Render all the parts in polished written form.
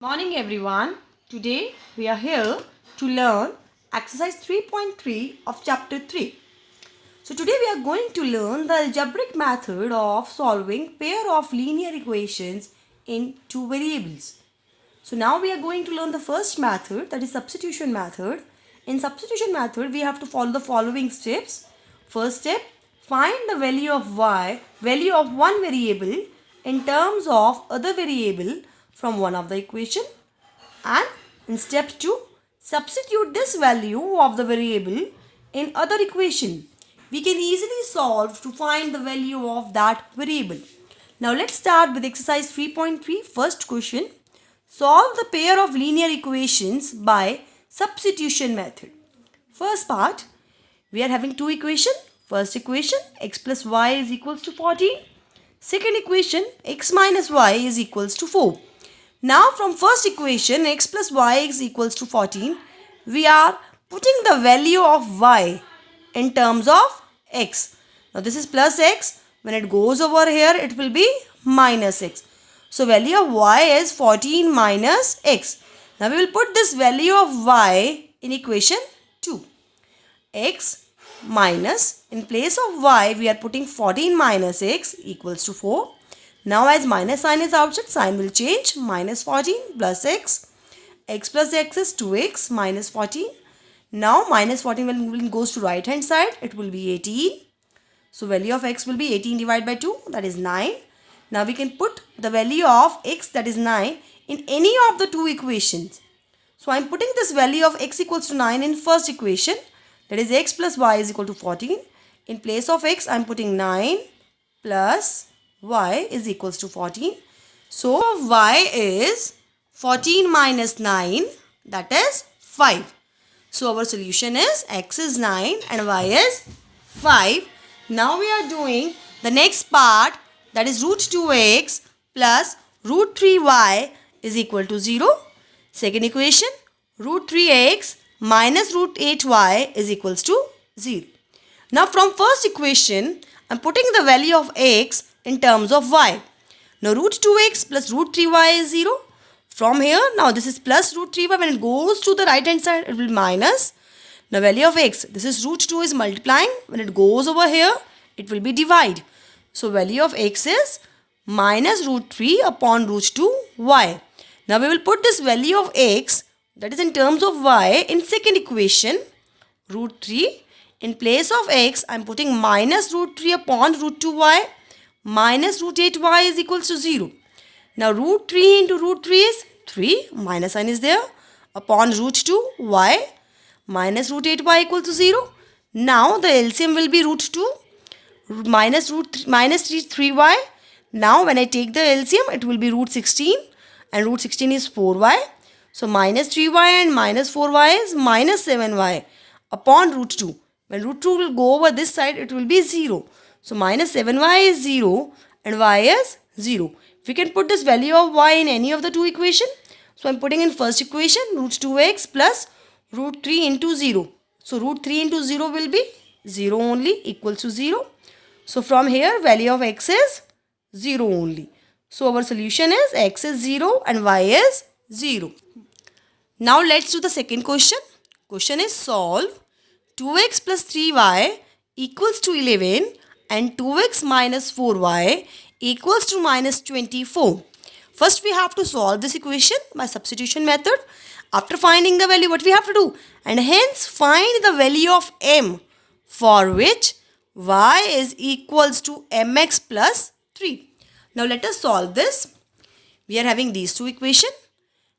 Morning everyone. Today we are here to learn exercise 3.3 of chapter 3. So today we are going to learn the algebraic method of solving pair of linear equations in two variables. So now we are going to learn the first method, that is substitution method. In substitution method we have to follow the following steps. First step, find the value of one variable in terms of other variable from one of the equation, and in step 2 substitute this value of the variable in other equation. We can easily solve to find the value of that variable. Now let's start with exercise 3.3. First question, solve the pair of linear equations by substitution method. First part, we are having two equations. First equation, x plus y is equals to 14. Second equation, x minus y is equals to 4. Now from first equation, x plus y is equals to 14, we are putting the value of y in terms of x. Now this is plus x. When it goes over here, it will be minus x. So value of y is 14 minus x. Now we will put this value of y in equation 2. X minus, in place of y, we are putting 14 minus x equals to 4. Now as minus sign is outside, sign will change. Minus 14 plus x. X plus x is 2x minus 14. Now minus 14 will goes to right hand side. It will be 18. So value of x will be 18 divided by 2, that is 9. Now we can put the value of x, that is 9, in any of the two equations. So I am putting this value of x equals to 9 in first equation. That is x plus y is equal to 14. In place of x, I am putting 9 plus y is equals to 14. So y is 14 minus 9, that is 5. So our solution is x is 9 and y is 5. Now we are doing the next part, that is root 2x plus root 3y is equal to 0. Second equation, root 3x minus root 8y is equals to 0. Now from first equation, I am putting the value of x in terms of y. Now root 2x plus root 3y is 0. From here, now this is plus root 3y. When it goes to the right hand side, it will be minus. Now value of x, this is root 2 is multiplying. When it goes over here, it will be divide. So value of x is minus root 3 upon root 2y. Now we will put this value of x, that is in terms of y, in second equation, root 3. In place of x, I am putting minus root 3 upon root 2y. Minus root 8y is equals to 0. Now root 3 into root 3 is 3. Minus sign is there. Upon root 2y. Minus root 8y equals to 0. Now the LCM will be root 2. Minus 3y. Now when I take the LCM, it will be root 16. And root 16 is 4y. So minus 3y and minus 4y is minus 7y. Upon root 2. When root 2 will go over this side, it will be 0. So minus 7y is 0 and y is 0. We can put this value of y in any of the two equations. So I am putting in first equation root 2x plus root 3 into 0. So root 3 into 0 will be 0 only, equals to 0. So from here value of x is 0 only. So our solution is x is 0 and y is 0. Now let's do the second question. Question is solve 2x plus 3y equals to 11 and 2x minus 4y equals to minus 24. First we have to solve this equation by substitution method. After finding the value, what we have to do? And hence find the value of m, for which y is equals to mx plus 3. Now let us solve this. We are having these two equations.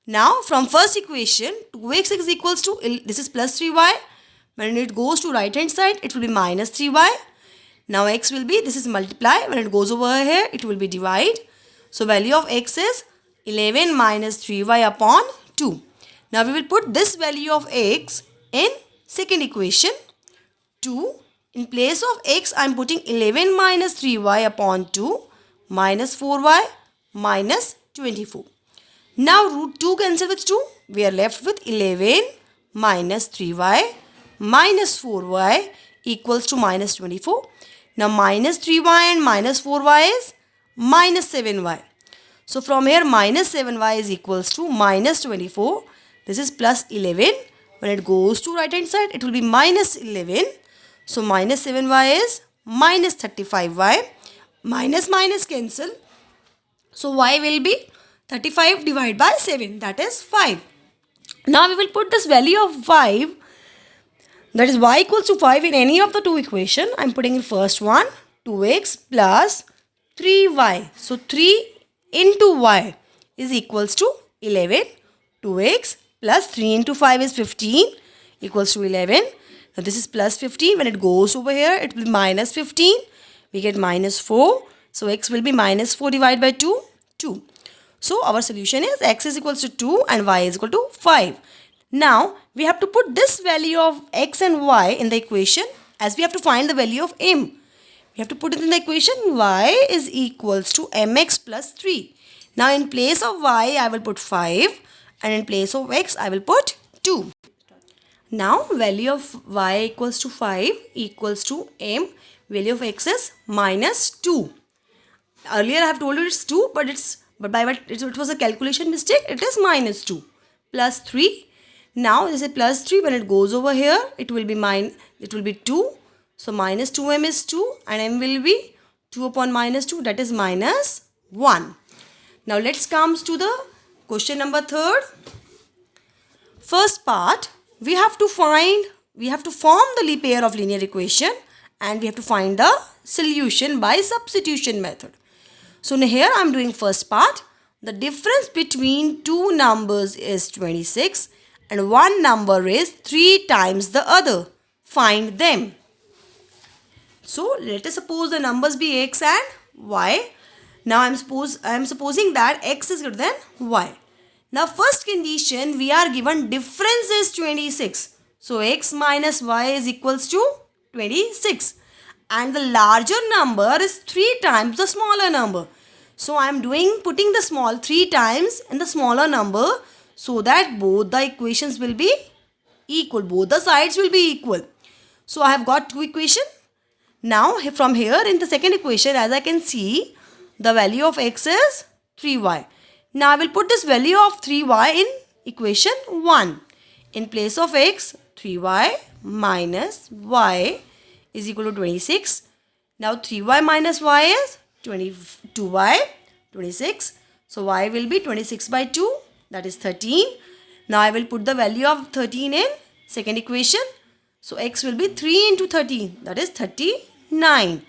Now from first equation, 2x is equals to, this is plus 3y. When it goes to right hand side, it will be minus 3y. Now x will be, this is multiply. When it goes over here, it will be divide. So value of x is 11 minus 3y upon 2. Now we will put this value of x in second equation. 2. In place of x, I am putting 11 minus 3y upon 2 minus 4y minus 24. Now root 2 cancel with 2. We are left with 11 minus 3y minus 4y equals to minus 24. Now minus 3y and minus 4y is minus 7y. So from here minus 7y is equals to minus 24. This is plus 11. When it goes to right hand side, it will be minus 11. So minus 7y is minus 35y. Minus minus cancel. So y will be 35 divided by 7, that is 5. Now we will put this value of 5, that is y equals to 5 in any of the two equation. I am putting in first one, 2x plus 3y. So 3 into y is equals to 11. 2x plus 3 into 5 is 15 equals to 11. Now this is plus 15. When it goes over here, it will be minus 15. We get minus 4. So x will be minus 4 divided by 2, 2. So our solution is x is equals to 2 and y is equal to 5. Now we have to put this value of x and y in the equation, as we have to find the value of m. We have to put it in the equation. Y is equals to mx plus 3. Now in place of y I will put 5 and in place of x I will put 2. Now value of y equals to 5 equals to m. Value of x is minus 2. Earlier I have told you it's 2, but it was a calculation mistake. It is minus 2 plus 3. Now this is plus 3. When it goes over here, it will be 2. So minus 2m is 2 and m will be 2 upon minus 2, that is minus 1. Now let's come to the question number 3. First part, we have to form the pair of linear equation and we have to find the solution by substitution method. So now here I am doing first part. The difference between two numbers is 26 and one number is 3 times the other. Find them. So let us suppose the numbers be x and y. Now I am supposing that x is greater than y. Now first condition, we are given difference is 26. So x minus y is equals to 26. And the larger number is 3 times the smaller number. So I am putting the small 3 times in the smaller number so that both the equations will be equal. Both the sides will be equal. So I have got two equations. Now from here in the second equation, as I can see, the value of x is 3y. Now I will put this value of 3y in equation 1. In place of x, 3y minus y is equal to 26. Now 3y minus y is 2y, 26. So y will be 26 by 2, that is 13. Now I will put the value of 13 in second equation. So x will be 3 into 13, that is 39.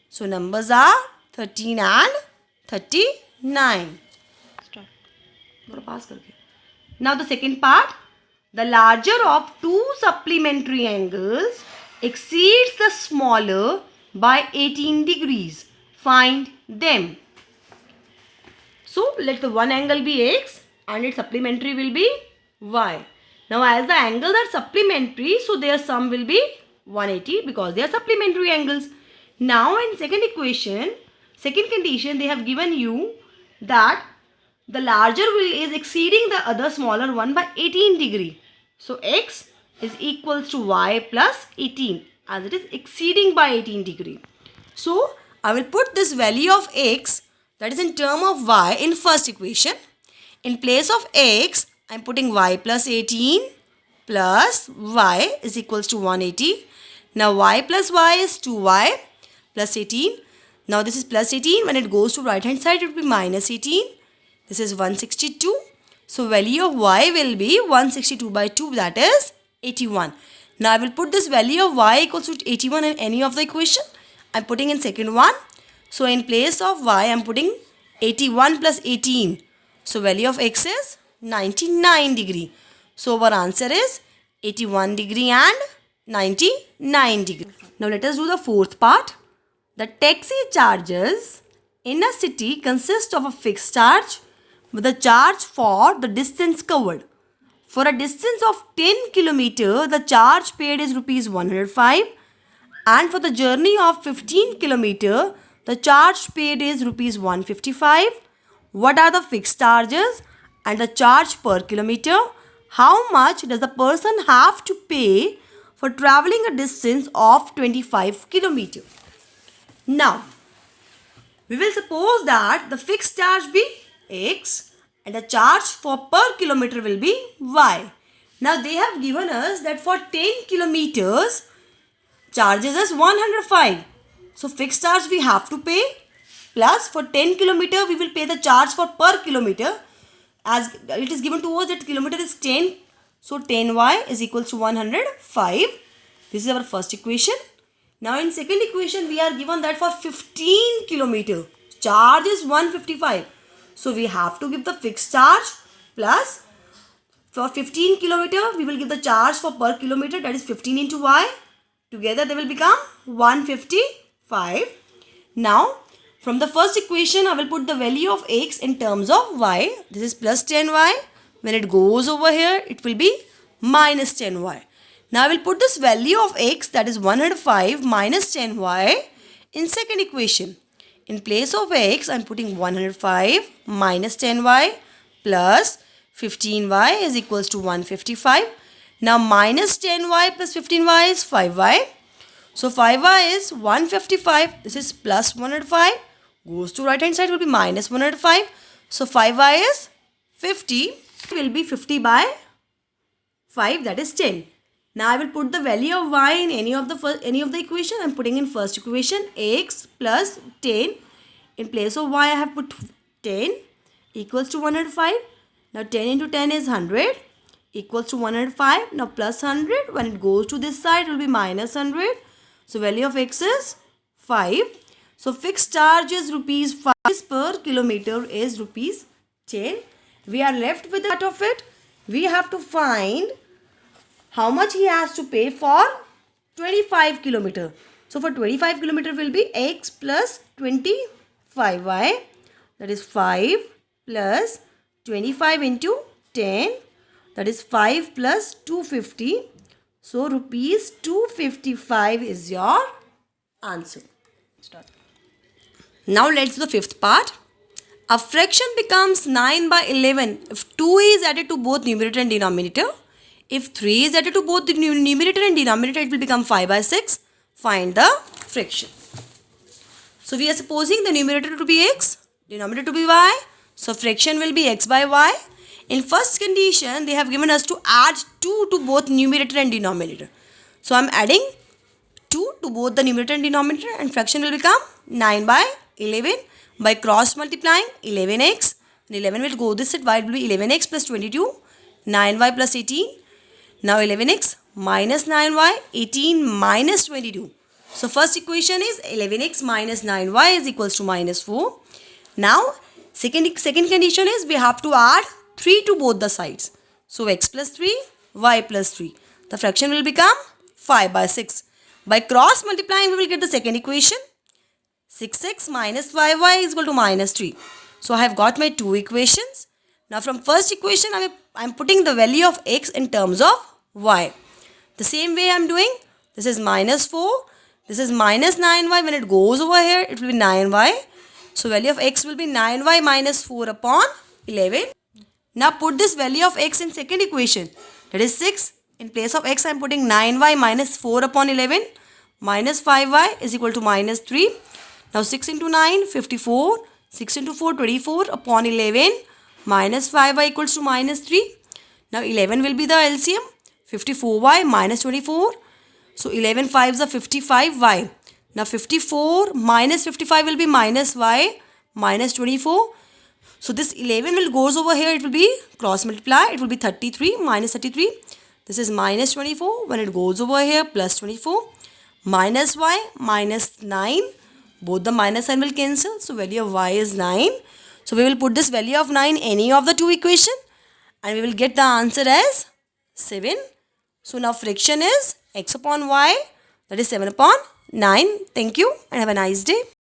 So numbers are 13 and 39. Now the second part, the larger of two supplementary angles exceeds the smaller by 18 degrees. Find them. So let the one angle be x and its supplementary will be y. Now as the angles are supplementary, so their sum will be 180 because they are supplementary angles. Now in second equation, second condition, they have given you that the larger is exceeding the other smaller one by 18 degree. So x is equals to y plus 18 as it is exceeding by 18 degree. So I will put this value of x, that is in term of y, in first equation. In place of x, I am putting y plus 18 plus y is equals to 180. Now y plus y is 2y plus 18. Now this is plus 18. When it goes to right hand side, it will be minus 18. This is 162. So value of y will be 162 by 2, that is 81. Now I will put this value of y equals to 81 in any of the equation. I am putting in second one. So in place of y, I am putting 81 plus 18. So value of x is 99 degree. So our answer is 81 degree and 99 degree. Now let us do the fourth part. The taxi charges in a city consist of a fixed charge with a charge for the distance covered. For a distance of 10 km, the charge paid is rupees 105, and for the journey of 15 km, the charge paid is rupees 155. What are the fixed charges and the charge per kilometer? How much does the person have to pay for traveling a distance of 25 km? Now, we will suppose that the fixed charge be x and the charge for per kilometer will be y. Now they have given us that for 10 kilometers charges us 105. So fixed charge we have to pay, plus for 10 kilometer we will pay the charge for per kilometer, as it is given to us that kilometer is 10. So 10y is equals to 105. This is our first equation. Now in second equation we are given that for 15 kilometer charge is 155. So we have to give the fixed charge, plus for 15 kilometer we will give the charge for per kilometer, that is 15 into y. Together they will become 155. Now from the first equation I will put the value of x in terms of y. This is plus 10y. When it goes over here it will be minus 10y. Now I will put this value of x, that is 105 minus 10y, in second equation. In place of x I am putting 105 minus 10y plus 15y is equals to 155. Now minus 10y plus 15y is 5y. So 5y is 155. This is plus 105. Goes to right hand side will be minus 105. So 5y is 50. It will be 50 by 5, that is 10. Now I will put the value of y in any of the equation. I am putting in first equation x plus 10. In place of y I have put 10 equals to 105. Now 10 into 10 is 100 equals to 105. Now plus 100. When it goes to this side it will be minus 100. So value of x is 5. So fixed charge is rupees 5 per kilometer is rupees 10. We are left with the part of it. We have to find how much he has to pay for 25 kilometer. So for 25 kilometer will be x plus 25y, that is 5 plus 25 into 10, that is 5 plus 250. So rupees 255 is your answer. Start. Now let's do the fifth part. A fraction becomes 9 by 11 if 2 is added to both numerator and denominator. If 3 is added to both the numerator and denominator, it will become 5 by 6. Find the fraction. So we are supposing the numerator to be x, denominator to be y. So fraction will be x by y. In first condition, they have given us to add 2 to both numerator and denominator. So I am adding 2 to both the numerator and denominator, and fraction will become 9 by 11. By cross multiplying 11x, and 11 will go this side, y will be 11x plus 22, 9y plus 18. Now 11x minus 9y, 18 minus 22. So first equation is 11x minus 9y is equals to minus 4. Now second condition is we have to add 3 to both the sides. So x plus 3, y plus 3. The fraction will become 5 by 6. By cross multiplying we will get the second equation. 6x minus 5y is equal to minus 3. So I have got my two equations. Now from first equation I am putting the value of x in terms of y. The same way I am doing. This is minus 4. This is minus 9y. When it goes over here it will be 9y. So value of x will be 9y minus 4 upon 11. Now put this value of x in second equation. That is 6. In place of x I am putting 9y minus 4 upon 11. Minus 5y is equal to minus 3. Now 6 into 9, 54. 6 into 4, 24 upon 11. Minus 5y equals to minus 3. Now 11 will be the LCM. 54y minus 24. So 11 5s are 55y. Now 54 minus 55 will be minus y minus 24. So this 11 will goes over here. It will be cross multiply. It will be 33 minus 33. This is minus 24. When it goes over here plus 24. Minus y minus 9. Both the minus sign will cancel. So value of y is 9. So we will put this value of 9 in any of the two equation. And we will get the answer as 7. So now fraction is x upon y. That is 7 upon 9. Thank you and have a nice day.